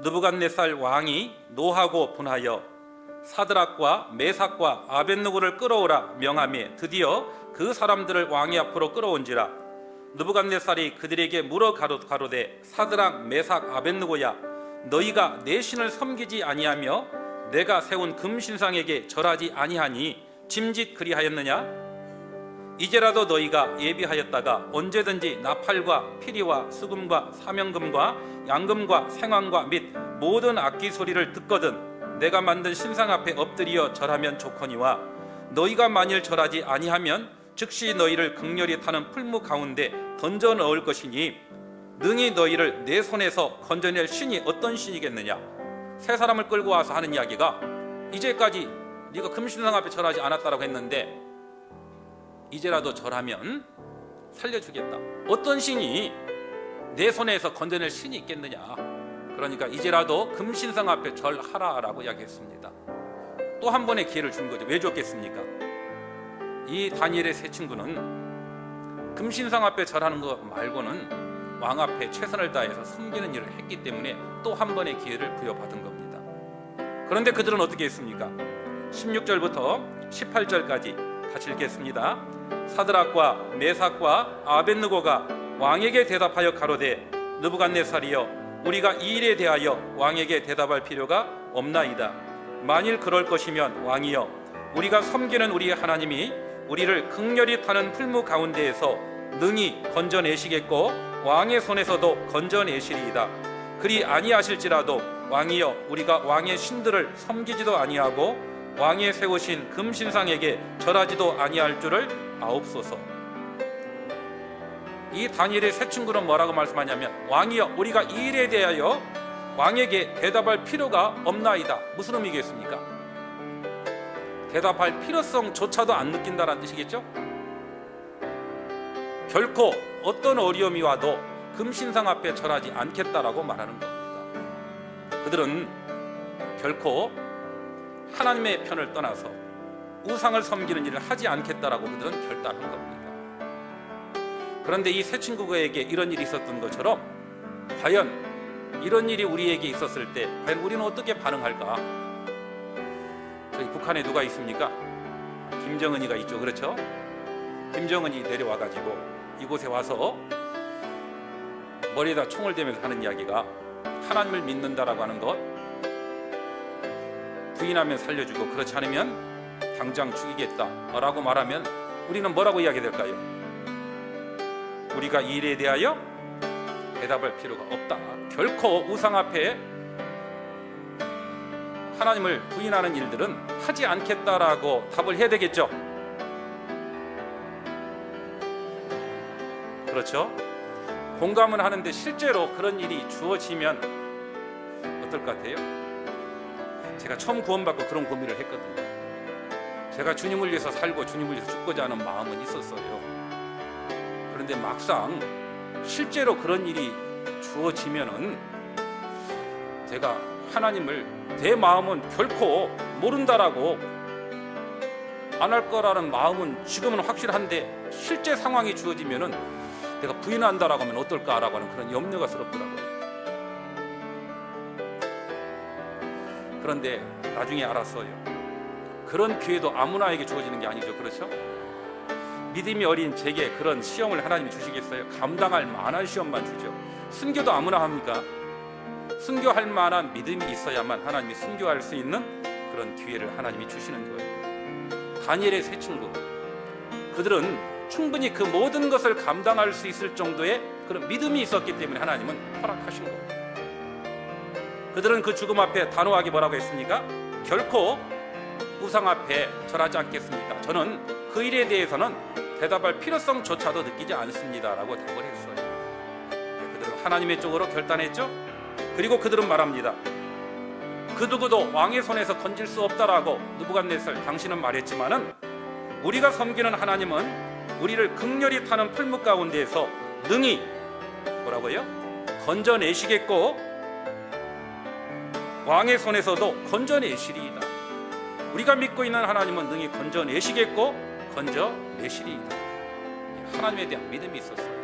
느부갓네살 왕이 노하고 분하여 사드락과 메삭과 아벳느고를 끌어오라 명하며 드디어 그 사람들을 왕이 앞으로 끌어온지라. 느부갓네살이 그들에게 물어 가로되 사드락 메삭 아벳느고야, 너희가 내 신을 섬기지 아니하며 내가 세운 금신상에게 절하지 아니하니 짐짓 그리하였느냐? 이제라도 너희가 예비하였다가 언제든지 나팔과 피리와 수금과 사명금과 양금과 생황과 및 모든 악기 소리를 듣거든 내가 만든 신상 앞에 엎드려 절하면 좋거니와, 너희가 만일 절하지 아니하면 즉시 너희를 극렬히 타는 풀무 가운데 던져 넣을 것이니 능히 너희를 내 손에서 건져낼 신이 어떤 신이겠느냐? 세 사람을 끌고 와서 하는 이야기가, 이제까지 네가 금신상 앞에 절하지 않았다라고 했는데 이제라도 절하면 살려주겠다. 어떤 신이 내 손에서 건져낼 신이 있겠느냐? 그러니까 이제라도 금신상 앞에 절하라라고 이야기했습니다. 또 한 번의 기회를 준 거죠. 왜 줬겠습니까? 이 다니엘의 세 친구는 금신상 앞에 절하는 것 말고는 왕 앞에 최선을 다해서 섬기는 일을 했기 때문에 또 한 번의 기회를 부여받은 겁니다. 그런데 그들은 어떻게 했습니까? 16절부터 18절까지 같이 읽겠습니다. 사드락과 메삭과 아벳느고가 왕에게 대답하여 가로되 느부갓네살이여, 우리가 이 일에 대하여 왕에게 대답할 필요가 없나이다. 만일 그럴 것이면 왕이여, 우리가 섬기는 우리의 하나님이 우리를 극렬히 타는 풀무 가운데에서 능히 건져내시겠고 왕의 손에서도 건져내시리이다. 그리 아니하실지라도 왕이여, 우리가 왕의 신들을 섬기지도 아니하고 왕의 세우신 금신상에게 절하지도 아니할 줄을 아옵소서. 이 다니엘의 세 친구는 뭐라고 말씀하냐면, 왕이여, 우리가 이 일에 대하여 왕에게 대답할 필요가 없나이다. 무슨 의미겠습니까? 대답할 필요성조차도 안 느낀다는 뜻이겠죠? 결코 어떤 어려움이 와도 금신상 앞에 절하지 않겠다라고 말하는 겁니다. 그들은 결코 하나님의 편을 떠나서 우상을 섬기는 일을 하지 않겠다라고 그들은 결단한 겁니다. 그런데 이 세 친구에게 이런 일이 있었던 것처럼 과연 이런 일이 우리에게 있었을 때 과연 우리는 어떻게 반응할까? 저희 북한에 누가 있습니까? 김정은이가 있죠. 그렇죠? 김정은이 내려와가지고 이곳에 와서 머리에다 총을 대면서 하는 이야기가, 하나님을 믿는다라고 하는 것, 부인하면 살려주고 그렇지 않으면 당장 죽이겠다라고 말하면 우리는 뭐라고 이야기 될까요? 우리가 이 일에 대하여 대답할 필요가 없다. 결코 우상 앞에 하나님을 부인하는 일들은 하지 않겠다라고 답을 해야 되겠죠. 그렇죠? 공감은 하는데 실제로 그런 일이 주어지면 어떨 것 같아요? 제가 처음 구원받고 그런 고민을 했거든요. 제가 주님을 위해서 살고 주님을 위해서 죽고자 하는 마음은 있었어요. 그런데 막상 실제로 그런 일이 주어지면은 제가 하나님을, 내 마음은 결코 모른다라고 안 할 거라는 마음은 지금은 확실한데 실제 상황이 주어지면은 내가 부인한다라고 하면 어떨까라고 하는 그런 염려가 스럽더라고요. 그런데 나중에 알았어요. 그런 기회도 아무나에게 주어지는 게 아니죠. 그렇죠? 믿음이 어린 제게 그런 시험을 하나님이 주시겠어요? 감당할 만한 시험만 주죠. 순교도 아무나 합니까? 순교할 만한 믿음이 있어야만 하나님이 순교할 수 있는 그런 기회를 하나님이 주시는 거예요. 다니엘의 세 친구, 그들은 충분히 그 모든 것을 감당할 수 있을 정도의 그런 믿음이 있었기 때문에 하나님은 허락하신 거예요. 그들은 그 죽음 앞에 단호하게 뭐라고 했습니까? 결코 우상 앞에 절하지 않겠습니다. 저는 그 일에 대해서는 대답할 필요성조차도 느끼지 않습니다라고 답을 했어요. 그들은 하나님의 쪽으로 결단했죠. 그리고 그들은 말합니다. 그 누구도 왕의 손에서 건질 수 없다라고 느부갓네살 당신은 말했지만은 우리가 섬기는 하나님은 우리를 극렬히 타는 풀무 가운데에서 능히 뭐라고요? 건져내시겠고 왕의 손에서도 건져내시리이다. 우리가 믿고 있는 하나님은 능히 건져내시겠고 건져내시리이다. 하나님에 대한 믿음이 있었어요.